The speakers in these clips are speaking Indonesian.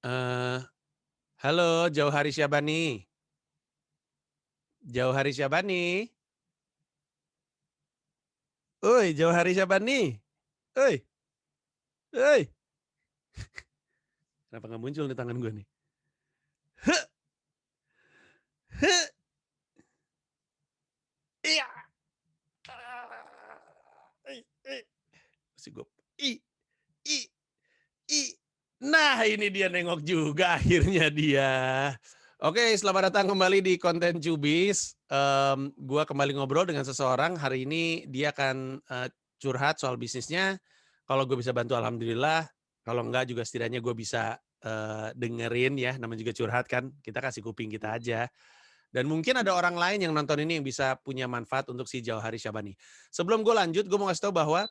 Eee, halo Jauhari Syabani. Jauhari Syabani. Oi, Jauhari Syabani. Oi, oi. Kenapa nggak muncul nih tangan gue nih? Hek, hek, iya. I. Mesti gue i i i. Nah, ini dia nengok juga akhirnya dia. Oke, selamat datang kembali di konten Cubis. Gua kembali ngobrol dengan seseorang. Hari ini dia akan, curhat soal bisnisnya. Kalau gue bisa bantu alhamdulillah, kalau enggak juga setidaknya gue bisa, dengerin ya, namanya juga curhat kan, kita kasih kuping kita aja. Dan mungkin ada orang lain yang nonton ini yang bisa punya manfaat untuk si Jauhari Syabani. Sebelum gue lanjut, gue mau kasih tahu bahwa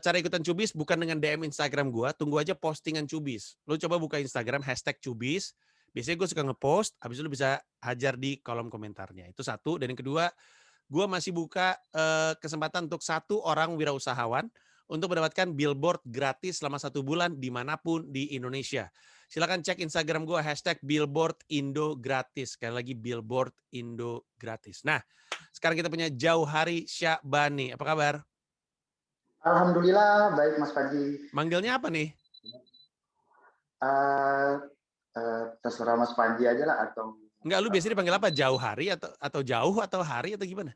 cara ikutan Cubis bukan dengan DM Instagram gua, tunggu aja postingan Cubis. Lu coba buka Instagram #Cubis, biasanya gue suka ngepost, habis itu lu bisa hajar di kolom komentarnya. Itu satu, dan yang kedua, gue masih buka kesempatan untuk satu orang wirausahawan untuk mendapatkan billboard gratis selama 1 bulan dimanapun di Indonesia. Silakan cek Instagram gue #BillboardIndoGratis. Sekali lagi Billboard Indo Gratis. Nah, sekarang kita punya Jauhari Syabani. Apa kabar? Alhamdulillah baik Mas Panji. Manggilnya apa nih? Uh, Terserah Mas Panji aja lah atau Enggak, lu biasanya dipanggil apa? Jauh hari atau jauh atau hari atau gimana?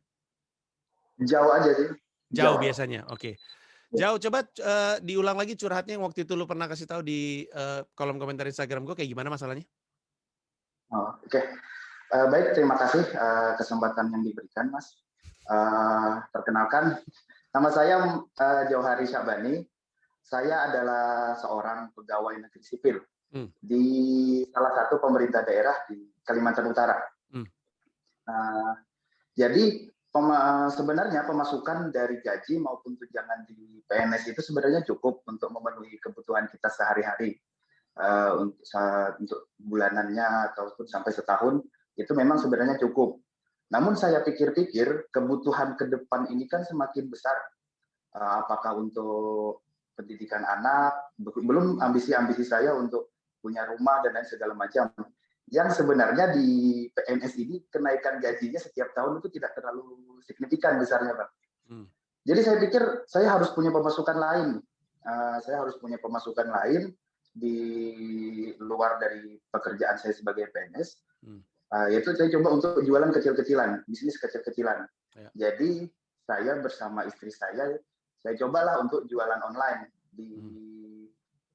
jauh aja sih. Jauh Jauh. biasanya. Oke. Jauh, coba diulang lagi curhatnya yang waktu itu lu pernah kasih tahu di kolom komentar Instagram gue kayak gimana masalahnya? Oh, oke. Okay. Baik, terima kasih kesempatan yang diberikan Mas. Perkenalkan, nama saya Jauhari Syabani. Saya adalah seorang pegawai negeri sipil di salah satu pemerintah daerah di Kalimantan Utara. Jadi sebenarnya pemasukan dari gaji maupun tunjangan di PNS itu sebenarnya cukup untuk memenuhi kebutuhan kita sehari-hari. Untuk bulanannya ataupun sampai setahun itu memang sebenarnya cukup. Namun saya pikir-pikir kebutuhan ke depan ini kan semakin besar. Apakah untuk pendidikan anak, belum ambisi-ambisi saya untuk punya rumah dan lain segala macam. Yang sebenarnya di PNS ini kenaikan gajinya setiap tahun itu tidak terlalu signifikan besarnya, Pak. Jadi saya pikir saya harus punya pemasukan lain. Saya harus punya pemasukan lain di luar dari pekerjaan saya sebagai PNS. Yaitu saya coba untuk jualan kecil-kecilan, bisnis kecil-kecilan. Ya. Jadi saya bersama istri saya cobalah untuk jualan online di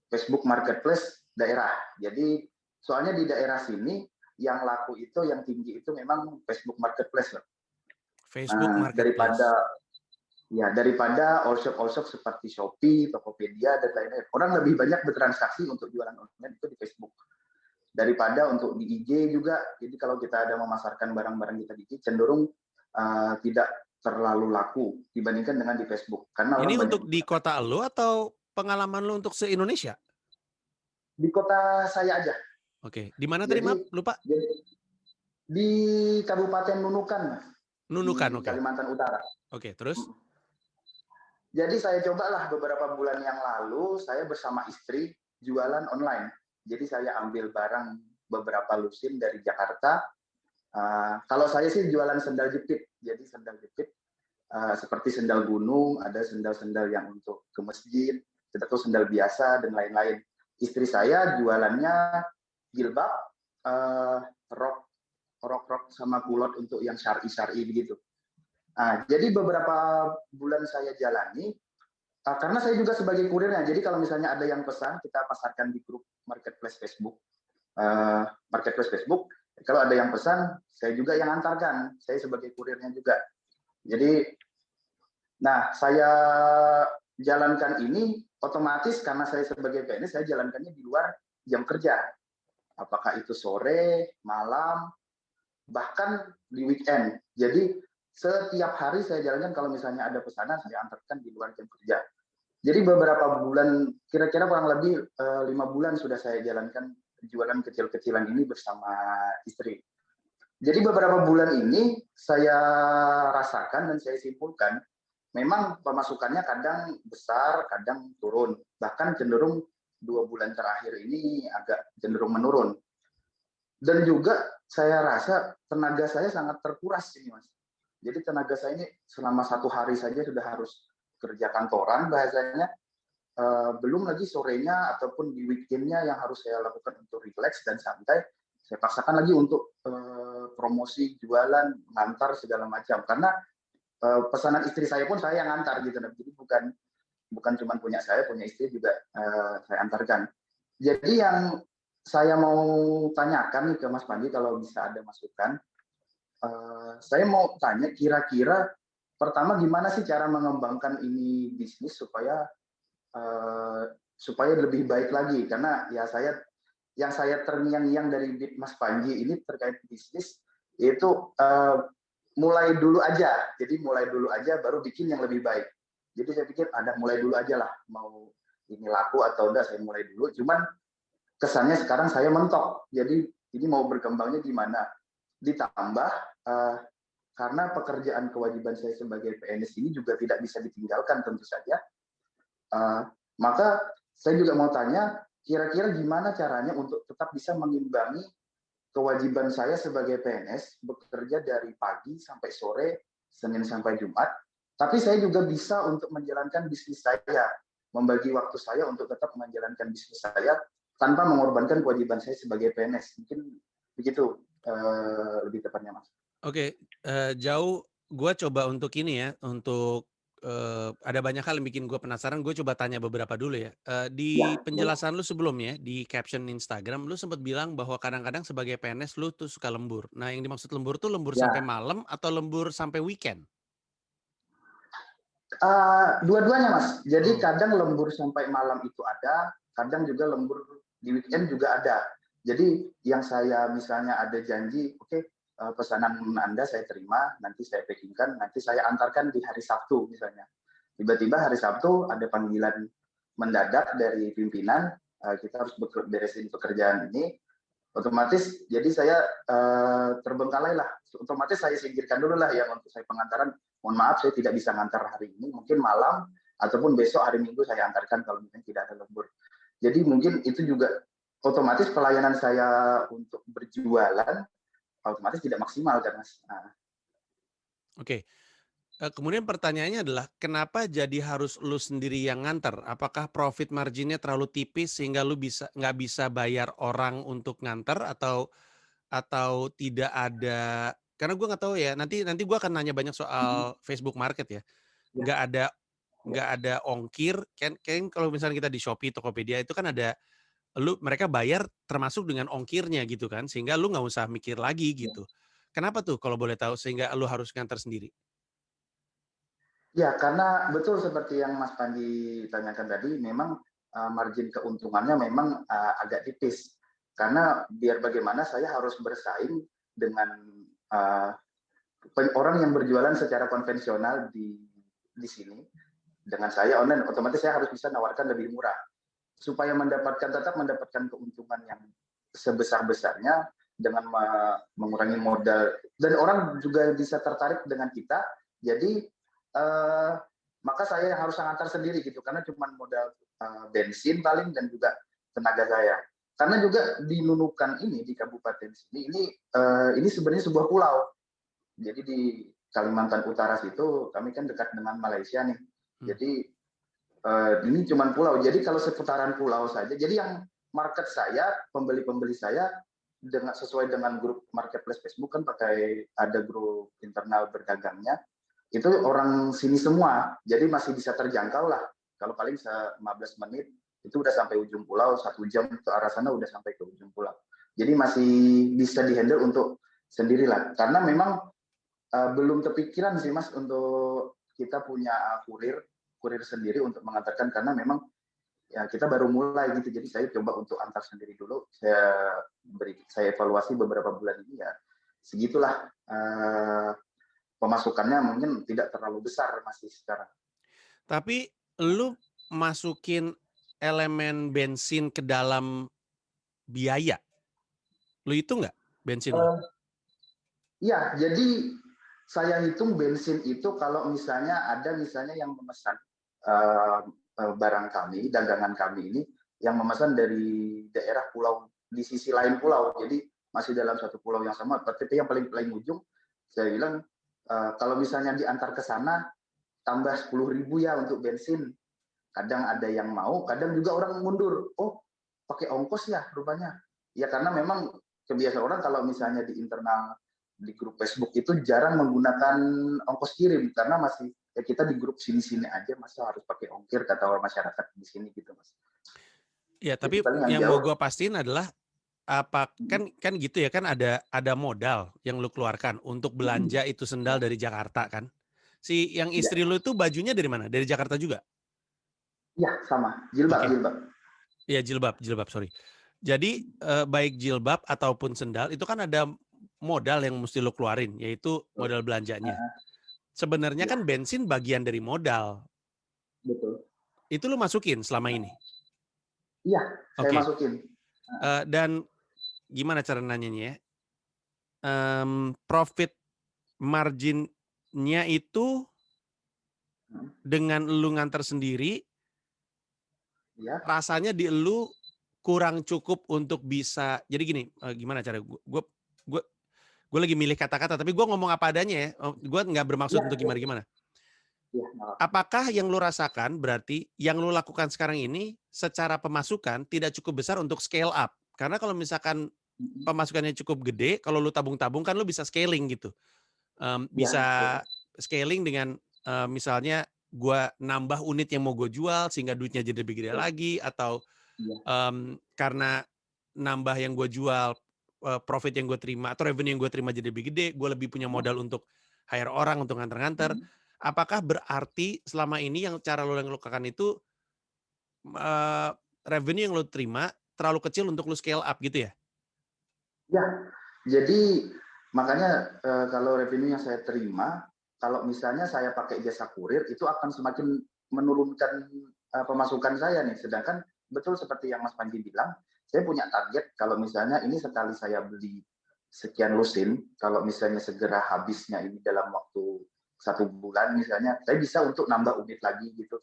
Facebook Marketplace daerah. Jadi soalnya di daerah sini yang laku itu, yang tinggi itu memang Facebook Marketplace. Facebook Marketplace. Daripada all shop seperti Shopee, Tokopedia, dan lain-lain. Orang lebih banyak bertransaksi untuk jualan online itu di Facebook. Daripada untuk di IG juga. Jadi kalau kita ada memasarkan barang-barang kita di IG, cenderung tidak terlalu laku dibandingkan dengan di Facebook. Karena ini untuk di kota lo atau pengalaman lo untuk se-Indonesia? Di kota saya aja. Oke, di mana tadi, maaf? Lupa? Di Kabupaten Nunukan, Nunukan, di Kalimantan Utara. Oke, terus? Jadi saya cobalah beberapa bulan yang lalu, saya bersama istri jualan online. Jadi saya ambil barang beberapa lusin dari Jakarta. Kalau saya sih jualan sendal jepit. Jadi sendal jepit seperti sendal gunung, ada sendal-sendal yang untuk ke masjid, atau sendal biasa dan lain-lain. Istri saya jualannya jilbab, rok sama kulot untuk yang syar'i begitu. Jadi beberapa bulan saya jalani, karena saya juga sebagai kurirnya. Jadi kalau misalnya ada yang pesan, kita pasarkan di grup marketplace Facebook. Kalau ada yang pesan, saya juga yang antarkan. Saya sebagai kurirnya juga. Jadi, saya jalankan ini otomatis karena saya sebagai PNS, saya jalankannya di luar jam kerja. Apakah itu sore, malam, bahkan di weekend. Jadi setiap hari saya jalankan kalau misalnya ada pesanan, saya antarkan di luar jam kerja. Jadi beberapa bulan, kira-kira kurang lebih 5 bulan sudah saya jalankan jualan kecil-kecilan ini bersama istri. Jadi beberapa bulan ini saya rasakan dan saya simpulkan, memang pemasukannya kadang besar, kadang turun. Bahkan cenderung 2 bulan terakhir ini agak cenderung menurun. Dan juga saya rasa tenaga saya sangat terkuras ini, Mas. Jadi tenaga saya ini selama 1 hari saja sudah harus kerja kantoran bahasanya, belum lagi sorenya ataupun di weekend-nya yang harus saya lakukan untuk rileks dan santai, saya paksakan lagi untuk, promosi, jualan, ngantar segala macam. Karena, pesanan istri saya pun saya yang ngantar gitu. Jadi bukan bukan cuma punya saya, punya istri juga, saya antarkan. Jadi yang saya mau tanyakan nih ke Mas Pandi kalau bisa ada masukan, saya mau tanya kira-kira pertama gimana sih cara mengembangkan ini bisnis supaya, supaya lebih baik lagi? Karena ya yang saya terngiang-ngiang dari Mas Panji ini terkait bisnis, yaitu, mulai dulu aja. Jadi mulai dulu aja baru bikin yang lebih baik. Jadi saya pikir ada mulai dulu aja lah, mau ini laku atau enggak saya mulai dulu, cuman kesannya sekarang saya mentok. Jadi ini mau berkembangnya gimana? Ditambah, eee, karena pekerjaan kewajiban saya sebagai PNS ini juga tidak bisa ditinggalkan tentu saja, eee, maka saya juga mau tanya, kira-kira gimana caranya untuk tetap bisa mengimbangi kewajiban saya sebagai PNS, bekerja dari pagi sampai sore, Senin sampai Jumat, tapi saya juga bisa untuk menjalankan bisnis saya, membagi waktu saya untuk tetap menjalankan bisnis saya tanpa mengorbankan kewajiban saya sebagai PNS. Mungkin begitu, lebih tepatnya, Mas. Oke, jauh gua coba untuk ini ya, untuk, ada banyak hal yang bikin gue penasaran, gue coba tanya beberapa dulu ya. Di Ya, boleh. penjelasan lu sebelumnya, di caption Instagram, lu sempat bilang bahwa kadang-kadang sebagai PNS lu tuh suka lembur. Nah, yang dimaksud lembur tuh lembur sampai Ya, malam atau lembur sampai weekend? dua-duanya, Mas. Jadi Oh, kadang lembur sampai malam itu ada, kadang juga lembur di weekend juga ada. Jadi yang saya misalnya ada janji, oke, pesanan Anda saya terima, nanti saya packing-kan, nanti saya antarkan di hari Sabtu misalnya. Tiba-tiba hari Sabtu ada panggilan mendadak dari pimpinan, kita harus beresin pekerjaan ini, otomatis jadi saya, terbengkalai lah, otomatis saya singkirkan dulu lah yang untuk saya pengantaran, mohon maaf saya tidak bisa ngantar hari ini, mungkin malam ataupun besok hari Minggu saya antarkan kalau misalnya tidak ada lembur. Jadi mungkin itu juga otomatis pelayanan saya untuk berjualan otomatis tidak maksimal kan, Mas. Nah, oke. Kemudian pertanyaannya adalah kenapa jadi harus lu sendiri yang nganter? Apakah profit marginnya terlalu tipis sehingga lu nggak bisa bayar orang untuk nganter atau tidak ada karena gue nggak tahu ya, nanti nanti gue akan nanya banyak mhm, soal Facebook Market ya. ya, Nggak ada ya. nggak ada ongkir, kan kalau misalnya kita di Shopee, Tokopedia itu kan ada mereka bayar termasuk dengan ongkirnya gitu kan, sehingga lu nggak usah mikir lagi Ya. gitu. Kenapa tuh kalau boleh tahu sehingga lu harus nganter sendiri? Ya, karena betul seperti yang Mas Pandi tanyakan tadi, memang, margin keuntungannya memang, agak tipis. Karena biar bagaimana saya harus bersaing dengan, eee, orang yang berjualan secara konvensional di sini, dengan saya online, otomatis saya harus bisa nawarkan lebih murah. Supaya tetap mendapatkan keuntungan yang sebesar-besarnya dengan mengurangi modal dan orang juga bisa tertarik dengan kita. Jadi, maka saya yang harus ngantar sendiri gitu, karena cuma modal, bensin paling dan juga tenaga saya. Karena juga di Nunukan ini, di kabupaten sini, ini sebenarnya sebuah pulau. Jadi di Kalimantan Utara situ, kami kan dekat dengan Malaysia nih. Mmm, Jadi ini cuma pulau. Jadi kalau seputaran pulau saja, jadi yang market saya, pembeli-pembeli saya sesuai dengan grup marketplace Facebook kan pakai ada grup internal berdagangnya, itu orang sini semua. Jadi masih bisa terjangkau lah. Kalau paling 15 menit itu udah sampai ujung pulau, 1 jam ke arah sana udah sampai ke ujung pulau. Jadi masih bisa dihandle untuk sendirilah. Karena memang belum kepikiran sih Mas untuk kita punya kurir kurir sendiri untuk mengantarkan karena memang ya kita baru mulai gitu. Jadi saya coba untuk antar sendiri dulu. Saya evaluasi beberapa bulan ini ya segitulah pemasukannya mungkin tidak terlalu besar masih sekarang. tapi lu masukin elemen bensin ke dalam biaya? Lu hitung nggak bensin lu? Uh, ya, jadi saya hitung bensin itu kalau misalnya ada misalnya yang memesan uh, barang kami, dagangan kami ini, yang memesan dari daerah pulau di sisi lain pulau, jadi masih dalam satu pulau yang sama. Tapi yang paling ujung, saya bilang kalau misalnya diantar ke sana tambah 10.000 ya untuk bensin. Kadang ada yang mau, kadang juga orang mundur. Oh, pakai ongkos ya rupanya. Ya karena memang kebiasaan orang kalau misalnya di internal di grup Facebook itu jarang menggunakan ongkos kirim karena masih ya kita di grup sini-sini aja masa harus pakai ongkir kata orang masyarakat di sini gitu Mas. Ya, Jadi tapi paling yang yang mau jauh. gue pastiin adalah kan gitu ya, kan ada modal yang lu keluarkan untuk belanja itu sendal dari Jakarta kan. Si yang Ya, istri lu itu bajunya dari mana? Dari Jakarta juga? ya sama, jilbab, Oke. jilbab. Iya, jilbab, sorry. Jadi baik jilbab ataupun sendal itu kan ada modal yang mesti lu keluarin, yaitu modal belanjanya. Sebenarnya Ya, kan bensin bagian dari modal. betul. Itu lu masukin selama ini? Iya, saya Oke. masukin. Dan gimana cara nanyanya ya? Profit margin-nya itu dengan lu nganter sendiri, Ya, rasanya di elu kurang cukup untuk bisa jadi gini, gimana cara gue lagi milih kata-kata, tapi gue ngomong apa adanya ya, gue nggak bermaksud ya, untuk ya, gimana-gimana. ya, nggak apa-apa. Apakah yang lu rasakan berarti yang lu lakukan sekarang ini secara pemasukan tidak cukup besar untuk scale up? Karena kalau misalkan pemasukannya cukup gede, kalau lu tabung-tabung kan lu bisa scaling gitu. Ya, Bisa betul. scaling dengan misalnya gua nambah unit yang mau gue jual sehingga duitnya jadi lebih gede lagi, atau Iya, karena nambah yang gue jual, profit yang gue terima atau revenue yang gue terima jadi lebih gede, gue lebih punya modal untuk hire orang untuk nganter-nganter. Apakah berarti selama ini yang cara lo yang lakukan itu revenue yang lo terima terlalu kecil untuk lo scale up gitu ya? ya. Jadi makanya kalau revenue yang saya terima, kalau misalnya saya pakai jasa kurir itu akan semakin menurunkan pemasukan saya nih. Sedangkan betul seperti yang Mas Panji bilang, saya punya target kalau misalnya ini sekali saya beli sekian lusin, kalau misalnya segera habisnya ini dalam waktu 1 bulan misalnya, saya bisa untuk nambah unit lagi gitu,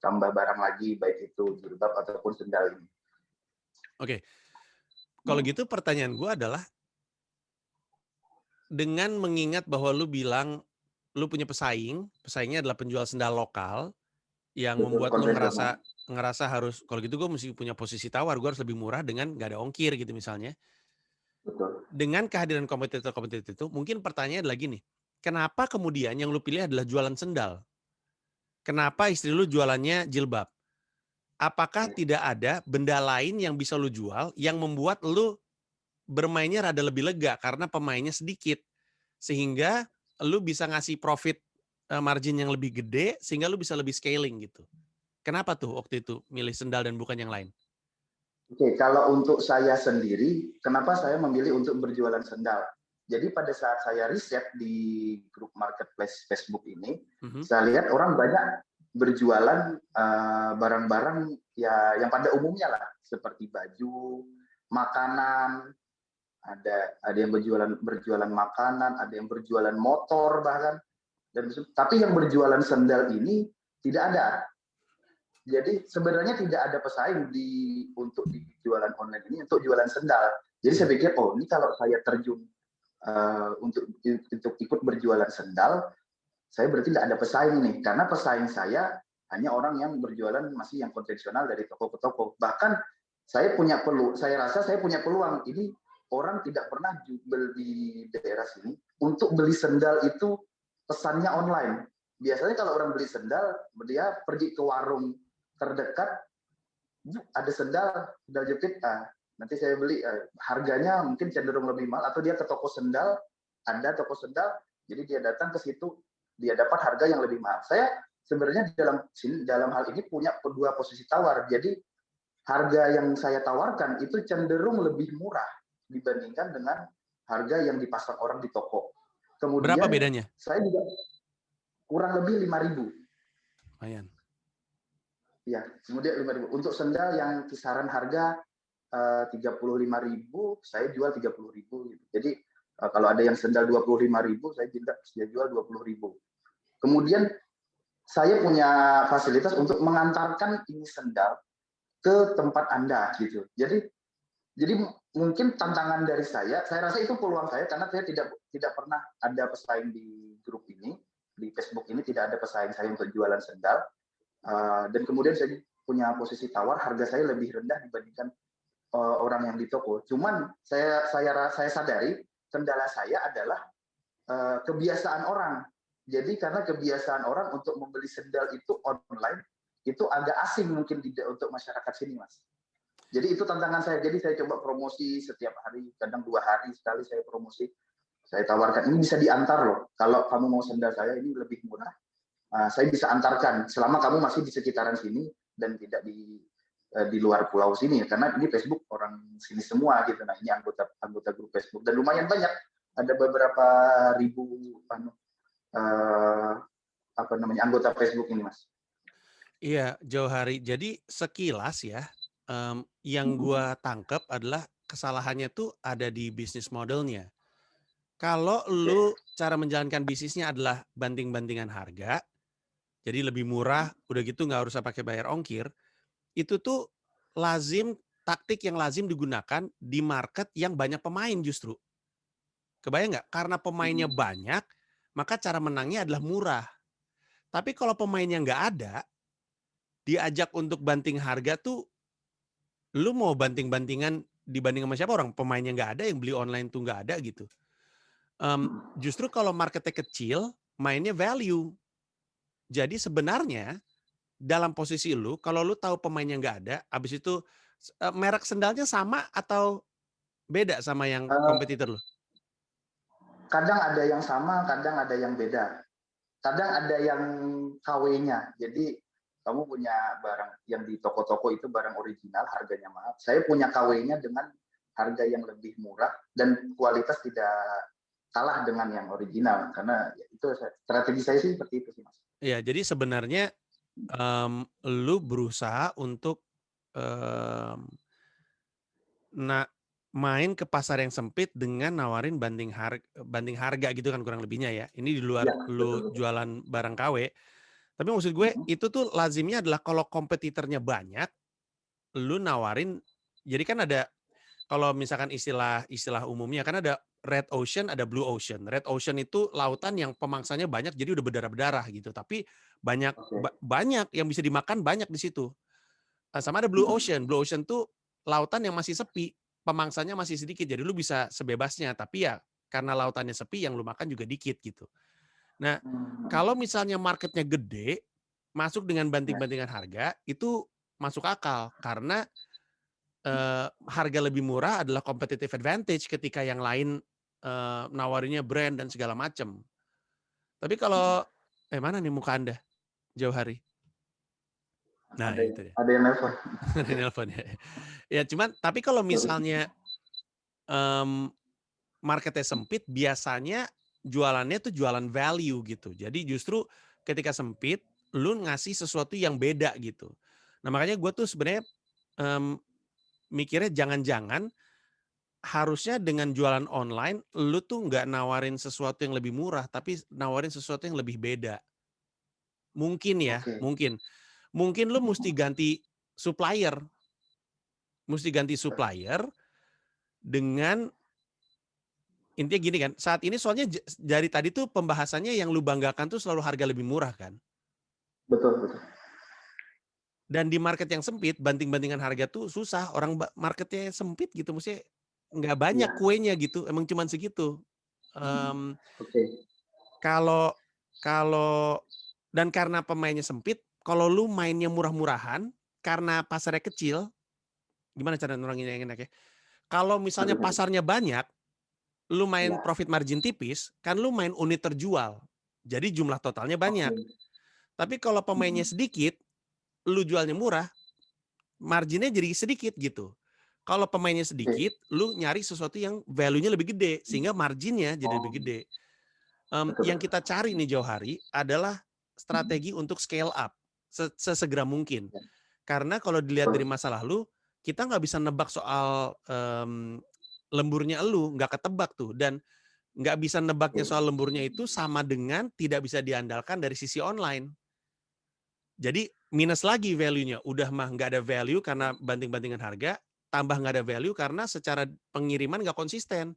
tambah barang lagi, baik itu jilbab ataupun sendal ini. Oke, kalau gitu pertanyaan gue adalah, dengan mengingat bahwa lu bilang lu punya pesaingnya adalah penjual sendal lokal yang Betul, membuat lu konvensional. ngerasa harus, kalau gitu gue mesti punya posisi tawar, gue harus lebih murah dengan gak ada ongkir gitu misalnya. Betul. Dengan kehadiran kompetitor-kompetitor itu, mungkin pertanyaannya adalah gini, kenapa kemudian yang lu pilih adalah jualan sendal? Kenapa istri lu jualannya jilbab? Apakah tidak ada benda lain yang bisa lu jual yang membuat lu bermainnya rada lebih lega karena pemainnya sedikit, sehingga lu bisa ngasih profit margin yang lebih gede sehingga lu bisa lebih scaling gitu? Kenapa tuh waktu itu milih sendal dan bukan yang lain? Oke, kalau untuk saya sendiri, kenapa saya memilih untuk berjualan sendal? Jadi pada saat saya riset di grup marketplace Facebook ini, saya lihat orang banyak berjualan barang-barang ya yang pada umumnya lah, seperti baju, makanan, ada yang berjualan makanan, ada yang berjualan motor bahkan, tapi yang berjualan sendal ini tidak ada. Jadi sebenarnya tidak ada pesaing untuk di jualan online ini untuk jualan sendal. Jadi saya pikir, oh ini kalau saya terjun untuk ikut berjualan sendal, saya berarti tidak ada pesaing nih, karena pesaing saya hanya orang yang berjualan masih yang konvensional dari toko ke toko. Bahkan saya rasa saya punya peluang. Ini orang tidak pernah beli di daerah sini untuk beli sendal itu pesannya online. Biasanya kalau orang beli sendal, dia pergi ke warung terdekat, ada sendal jepit, nanti saya beli, harganya mungkin cenderung lebih mahal, atau dia ke toko sendal, ada toko sendal, jadi dia datang ke situ, dia dapat harga yang lebih mahal. Saya sebenarnya dalam hal ini punya kedua posisi tawar, jadi harga yang saya tawarkan itu cenderung lebih murah dibandingkan dengan harga yang dipasang orang di toko. Berapa Kemudian bedanya? saya juga kurang lebih 5.000. Lumayan. Ya, kemudian 5.000. Untuk sendal yang kisaran harga 35.000, saya jual 30.000. Jadi kalau ada yang sendal 25.000, saya jual 20.000. Kemudian saya punya fasilitas untuk mengantarkan ini sendal ke tempat Anda gitu. Jadi mungkin tantangan dari saya rasa itu peluang saya karena saya tidak pernah ada pesaing di grup ini, di Facebook ini tidak ada pesaing saya untuk jualan sendal. Dan kemudian saya punya posisi tawar, harga saya lebih rendah dibandingkan orang yang di toko. Cuman saya sadari kendala saya adalah kebiasaan orang. Jadi karena kebiasaan orang untuk membeli sendal itu online itu agak asing mungkin untuk masyarakat sini, Mas. Jadi itu tantangan saya. Jadi saya coba promosi setiap hari, kadang 2 hari sekali saya promosi. Saya tawarkan ini bisa diantar loh. Kalau kamu mau sendal saya ini lebih murah, saya bisa antarkan selama kamu masih di sekitaran sini dan tidak di luar pulau sini. Karena ini Facebook orang sini semua gitu. Nah ini anggota grup Facebook dan lumayan banyak. Ada beberapa ribu anggota Facebook ini, Mas. Iya, jauh hari. Jadi sekilas ya, yang gua tangkep adalah kesalahannya tuh ada di bisnis modelnya. Kalau lu cara menjalankan bisnisnya adalah banting-bantingan harga, jadi lebih murah, udah gitu nggak usah pakai bayar ongkir, itu tuh taktik yang lazim digunakan di market yang banyak pemain justru. Kebayang nggak? Karena pemainnya banyak, maka cara menangnya adalah murah. Tapi kalau pemainnya nggak ada, diajak untuk banting harga tuh, lu mau banting-bantingan dibanding sama siapa? Orang pemainnya nggak ada, yang beli online tuh nggak ada gitu. Justru kalau marketnya kecil, mainnya value. Jadi sebenarnya dalam posisi lu, kalau lu tahu pemainnya nggak ada, habis itu merek sendalnya sama atau beda sama yang kompetitor lu? Kadang ada yang sama, kadang ada yang beda. Kadang ada yang KW-nya. Jadi kamu punya barang yang di toko-toko itu barang original, harganya mahal. Saya punya KW-nya dengan harga yang lebih murah dan kualitas tidak kalah dengan yang original. Karena itu strategi saya sih seperti itu sih, Mas. Iya, jadi sebenarnya lu berusaha untuk main ke pasar yang sempit dengan nawarin banding harga gitu kan kurang lebihnya ya. Ini di luar Ya, lu betul. jualan barang KW. Tapi maksud gue itu tuh lazimnya adalah kalau kompetitornya banyak, lu nawarin, jadi kan ada, kalau misalkan istilah umumnya kan ada red ocean, ada blue ocean. Red ocean itu lautan yang pemangsanya banyak jadi udah berdarah-berdarah gitu. Tapi banyak Oke. banyak yang bisa dimakan banyak di situ. Sama ada blue ocean. Blue ocean tuh lautan yang masih sepi, pemangsanya masih sedikit. Jadi lu bisa sebebasnya, tapi ya karena lautannya sepi yang lu makan juga dikit gitu. Nah, kalau misalnya marketnya gede, masuk dengan Ya. banting-bantingan harga, itu masuk akal. Karena harga lebih murah adalah competitive advantage ketika yang lain nawarinnya brand dan segala macam. Tapi kalau mana nih muka Anda? Jauh hari. Nah, Ada itu dia. ada yang nelpon. Ada nelpon ya. Ya cuman tapi kalau misalnya marketnya sempit, biasanya jualannya tuh jualan value gitu. Jadi justru ketika sempit, lu ngasih sesuatu yang beda gitu. Nah makanya gue tuh sebenarnya mikirnya jangan-jangan harusnya dengan jualan online, lu tuh nggak nawarin sesuatu yang lebih murah, tapi nawarin sesuatu yang lebih beda. Mungkin ya, Oke. mungkin. Mungkin lu mesti ganti supplier. Mesti ganti supplier dengan, intinya gini kan, saat ini soalnya dari tadi tuh pembahasannya yang lu banggakan tuh selalu harga lebih murah kan. Betul, betul. Dan di market yang sempit, banting-bantingan harga tuh susah. Orang marketnya sempit gitu, maksudnya nggak banyak Iya. kuenya gitu, emang cuman segitu. Oke. Kalau kalau dan karena pemainnya sempit, kalau lu mainnya murah-murahan, karena pasarnya kecil, gimana cara nuranginnya yang enak ya? Kalau misalnya Betul. pasarnya banyak, lu main Iya. profit margin tipis, kan lu main unit terjual. Jadi jumlah totalnya banyak. Oke. Tapi kalau pemainnya sedikit, lu jualnya murah, marginnya jadi sedikit gitu. Kalau pemainnya Oke. sedikit, lu nyari sesuatu yang value-nya lebih gede, sehingga marginnya jadi Oh, lebih gede. betul, Yang betul. kita cari nih jauh hari adalah strategi untuk scale up sesegera mungkin. Ya, Karena kalau dilihat dari betul. masa lalu, kita nggak bisa nebak soal lemburnya elu, nggak ketebak tuh. Dan nggak bisa nebaknya Oke. soal lemburnya itu sama dengan tidak bisa diandalkan dari sisi online. Jadi minus lagi value-nya. Udah mah nggak ada value karena banting-bantingan harga, tambah nggak ada value karena secara pengiriman nggak konsisten.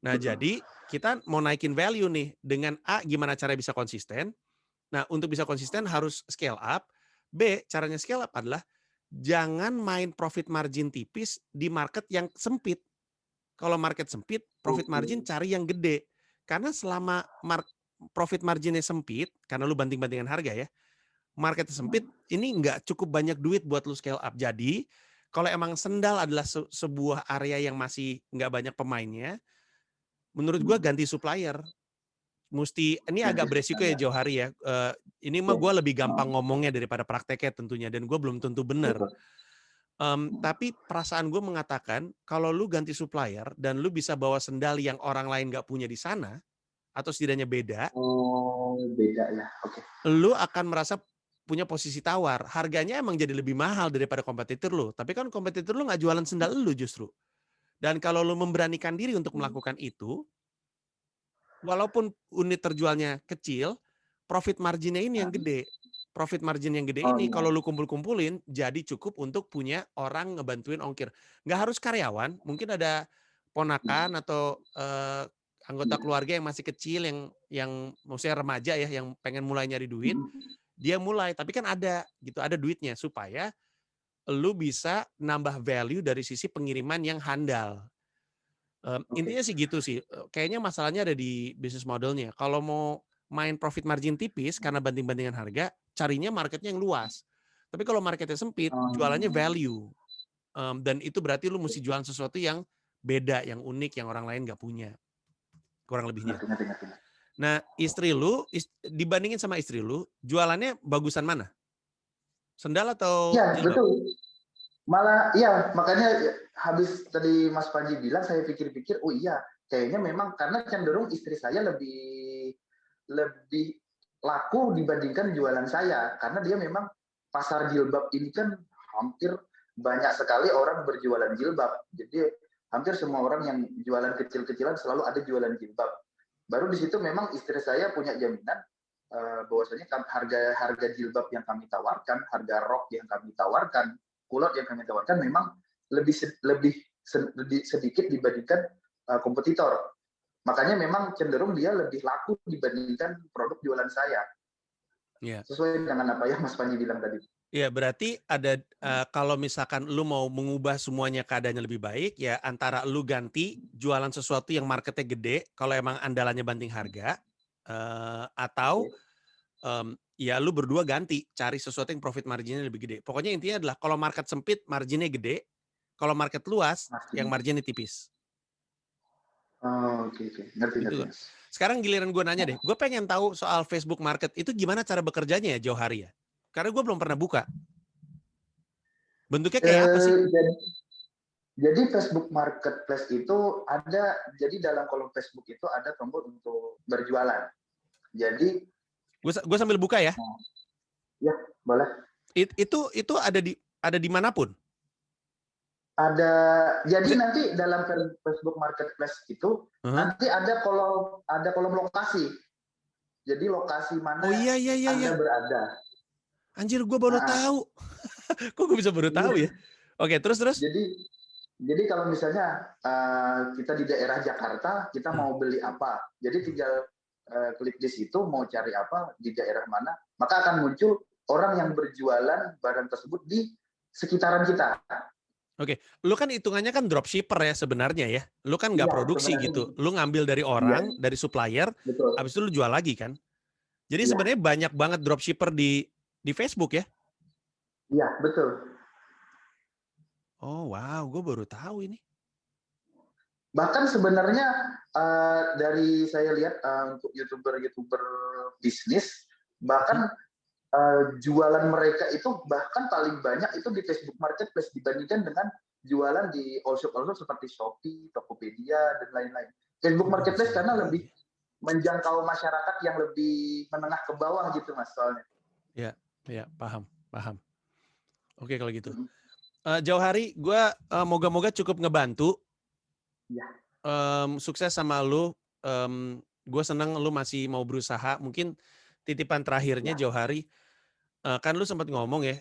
Nah, betul. jadi kita mau naikin value nih dengan A, gimana cara bisa konsisten? Nah, untuk bisa konsisten harus scale up. B, caranya scale up adalah jangan main profit margin tipis di market yang sempit. Kalau market sempit, profit Oke. margin cari yang gede. Karena selama profit marginnya sempit, karena lu banting-bantingan harga ya, market sempit, ini nggak cukup banyak duit buat lu scale up. Jadi, kalau emang sendal adalah sebuah area yang masih nggak banyak pemainnya, menurut gua ganti supplier. Mesti ini Ganti agak beresiko ya supplier. Johari ya. Ini mah Ya. gue lebih gampang Oh, ngomongnya daripada prakteknya tentunya dan gue belum tentu benar. betul. Tapi perasaan gue mengatakan kalau lu ganti supplier dan lu bisa bawa sendal yang orang lain nggak punya di sana atau setidaknya beda, Oh, beda ya. Oke. lu akan merasa punya posisi tawar. Harganya emang jadi lebih mahal daripada kompetitor lu. Tapi kan kompetitor lu nggak jualan sendal lu justru. Dan kalau lu memberanikan diri untuk melakukan itu, walaupun unit terjualnya kecil, profit marginnya ini yang gede. Profit margin yang gede Oh ini iya. kalau lu kumpul-kumpulin jadi cukup untuk punya orang ngebantuin ongkir. Nggak harus karyawan, mungkin ada ponakan atau anggota Iya. keluarga yang masih kecil yang maksudnya remaja ya yang pengen mulai nyari duit, dia mulai tapi kan ada gitu, ada duitnya supaya lu bisa nambah value dari sisi pengiriman yang handal. Oke. Intinya sih gitu sih, kayaknya masalahnya ada di bisnis modelnya. Kalau mau main profit margin tipis karena banting-bantingan harga, carinya marketnya yang luas. Tapi kalau marketnya sempit, jualannya Oh, value, dan itu berarti lu mesti jualan sesuatu yang beda, yang unik, yang orang lain nggak punya, kurang lebihnya. ngerti, ngerti, ngerti. Nah, istri lu, dibandingin sama istri lu, jualannya bagusan mana? Sendal atau Iya, jilbab? betul. Malah iya, makanya habis tadi Mas Panji bilang saya pikir-pikir, oh iya, kayaknya memang karena cenderung istri saya lebih lebih laku dibandingkan jualan saya karena dia memang pasar jilbab ini kan hampir banyak sekali orang berjualan jilbab. Jadi hampir semua orang yang jualan kecil-kecilan selalu ada jualan jilbab. Baru di situ memang istri saya punya jaminan bahwasanya harga jilbab yang kami tawarkan, harga rok yang kami tawarkan, kulot yang kami tawarkan memang lebih sedikit dibandingkan kompetitor. Makanya memang cenderung dia lebih laku dibandingkan produk jualan saya. Iya. Sesuai dengan apa yang Mas Panji bilang tadi. Iya, berarti ada kalau misalkan lu mau mengubah semuanya keadaannya lebih baik, ya antara lu ganti jualan sesuatu yang marketnya gede, kalau emang andalannya banting harga, atau, Oke. ya lu berdua ganti, cari sesuatu yang profit marginnya lebih gede. Pokoknya intinya adalah kalau market sempit marginnya gede, kalau market luas yang Masih. marginnya tipis, Oh, oke, oke. Ngerti, ngerti, gitu. Mas. Sekarang giliran gue nanya deh, gue pengen tahu soal Facebook Market, itu gimana cara bekerjanya ya, Johari ya? Karena gue belum pernah buka. Bentuknya kayak apa sih? Dan jadi Facebook Marketplace itu ada, jadi dalam kolom Facebook itu ada tombol untuk berjualan. Jadi, Gue sambil buka ya. ya boleh. Itu ada di manapun? Ada, jadi Maksudnya nanti dalam Facebook Marketplace itu heeh. nanti ada kolom lokasi. Jadi lokasi Oh, mana iya iya iya iya. Anda berada. Anjir gue baru Nah, tahu. Kok gue bisa baru tahu ya? iya. Oke, terus terus? Jadi jadi kalau misalnya kita di daerah Jakarta, kita Hmm. mau beli apa, jadi tinggal klik di situ mau cari apa di daerah mana, maka akan muncul orang yang berjualan barang tersebut di sekitaran kita. Oke, lu kan hitungannya kan dropshipper ya sebenarnya ya? Lu kan nggak Iya, produksi sebenarnya gitu, lu ngambil dari iya, orang, dari supplier, betul. habis itu lu jual lagi kan? Jadi Iya, sebenarnya banyak banget dropshipper di Facebook ya? iya, betul. Oh wow, gue baru tahu ini. Bahkan sebenarnya dari saya lihat untuk youtuber bisnis, Hmm? bahkan jualan mereka itu bahkan paling banyak itu di Facebook Marketplace dibandingkan dengan jualan di all shop seperti Shopee, Tokopedia dan lain-lain. Facebook Oh, gue nggak Marketplace sadar karena juga lebih ya. menjangkau masyarakat yang lebih menengah ke bawah gitu Mas soalnya. Ya, ya, paham, paham. Oke kalau gitu. Mhm. Jauh hari, gue moga-moga cukup ngebantu. Iya, Sukses sama lu. Gue seneng lu masih mau berusaha. Mungkin titipan terakhirnya iya. Jauh hari. kan lu sempat ngomong ya,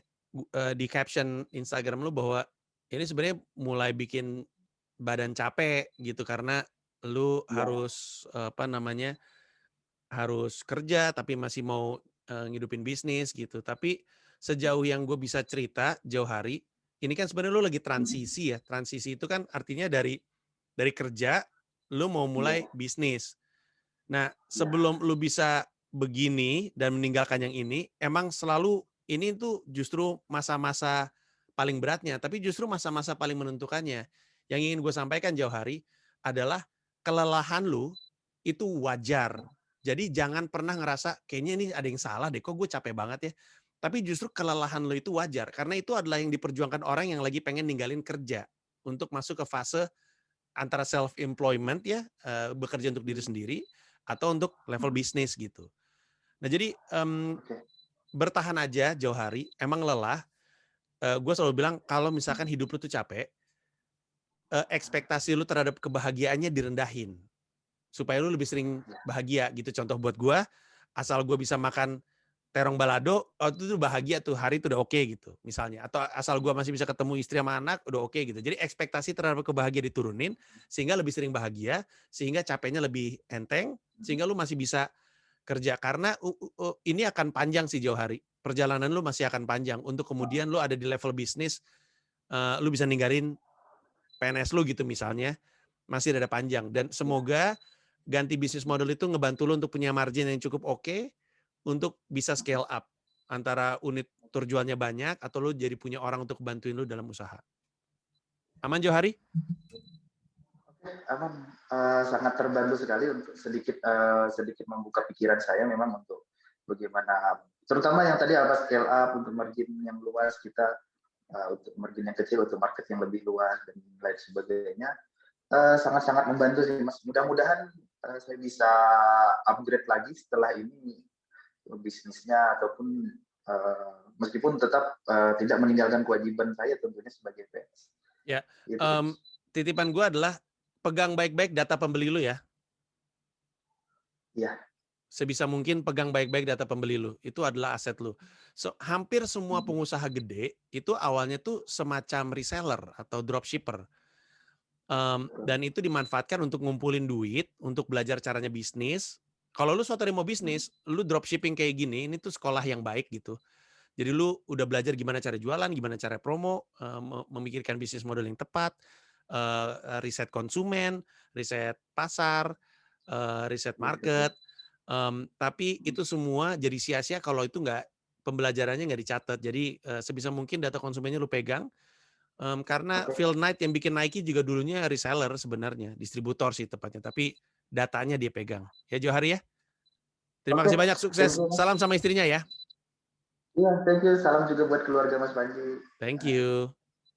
di caption Instagram lu bahwa ini sebenarnya mulai bikin badan capek gitu karena lu Iya, harus, apa namanya, harus kerja tapi masih mau, ngidupin bisnis gitu. Tapi sejauh yang gue bisa cerita jauh hari, ini kan sebenarnya lu lagi mhm, transisi ya. Transisi itu kan artinya dari kerja, lu mau iya, mulai bisnis. Nah, iya, sebelum lu bisa begini dan meninggalkan yang ini, emang selalu ini tuh justru masa-masa paling beratnya, tapi justru masa-masa paling menentukannya. Yang ingin gue sampaikan jauh hari adalah kelelahan lu itu wajar. Jadi jangan pernah ngerasa kayaknya ini ada yang salah deh, kok gue capek banget ya. Tapi justru kelelahan lu itu wajar karena itu adalah yang diperjuangkan orang yang lagi pengen ninggalin kerja untuk masuk ke fase antara self employment ya, bekerja untuk diri mhm, sendiri atau untuk level mhm, bisnis gitu. Nah jadi, oke, bertahan aja jauh hari, emang lelah, gue selalu bilang kalau misalkan hidup lu tuh capek, ekspektasi lu terhadap kebahagiaannya direndahin, supaya lu lebih sering iya, bahagia gitu. Contoh buat gue, asal gue bisa makan terong balado, oh itu tuh bahagia tuh, hari itu udah oke gitu misalnya. Atau asal gue masih bisa ketemu istri sama anak, udah oke gitu. Jadi ekspektasi terhadap kebahagiaan diturunin, sehingga lebih sering bahagia, sehingga capeknya lebih enteng, mhm, sehingga lu masih bisa kerja. Karena ini akan panjang sih jauh hari. Perjalanan lu masih akan panjang untuk kemudian lu ada di level bisnis, lu bisa ninggalin PNS lu gitu misalnya, masih ada panjang. Dan iya, semoga ganti bisnis model itu ngebantu lu untuk punya margin yang cukup oke, untuk bisa mhm. scale up. Antara unit terjualnya banyak, atau lu jadi punya orang untuk bantuin lu dalam usaha. Aman Johari? Aman, sangat terbantu sekali untuk sedikit, sedikit membuka pikiran saya memang untuk bagaimana terutama yang tadi apa scale up untuk margin yang luas kita, untuk margin yang kecil untuk market yang lebih luas dan lain sebagainya, sangat-sangat membantu sih Mas. Mudah-mudahan, saya bisa upgrade lagi setelah ini bisnisnya ataupun, meskipun tetap, tidak meninggalkan kewajiban saya tentunya sebagai PNS, Ya, gitu sih mmm, Mas. titipan gua adalah pegang baik-baik data pembeli lu ya. Iya, Sebisa mungkin pegang baik-baik data pembeli lu, itu adalah aset lu. Hampir semua mhm, pengusaha gede, itu awalnya tuh semacam reseller atau dropshipper, betul, dan itu dimanfaatkan untuk ngumpulin duit, untuk belajar caranya bisnis. Kalau lu suatu hari mau mhm, bisnis, lu dropshipping kayak gini, ini tuh sekolah yang baik gitu. Jadi lu udah belajar gimana cara jualan, gimana cara promo, memikirkan bisnis model yang tepat, riset konsumen, riset pasar, riset iya betul, market, tapi mhm, itu semua jadi sia-sia kalau itu pembelajarannya nggak dicatat. Jadi, sebisa mungkin data konsumennya lu pegang, karena oke, Phil Knight yang bikin Nike juga dulunya reseller sebenarnya, distributor sih tepatnya, tapi datanya dia pegang. Ya Johari ya, terima oke, kasih banyak, thank sukses. you Mas. Salam sama istrinya ya. Iya, thank you, salam juga buat keluarga Mas Panji. Thank you.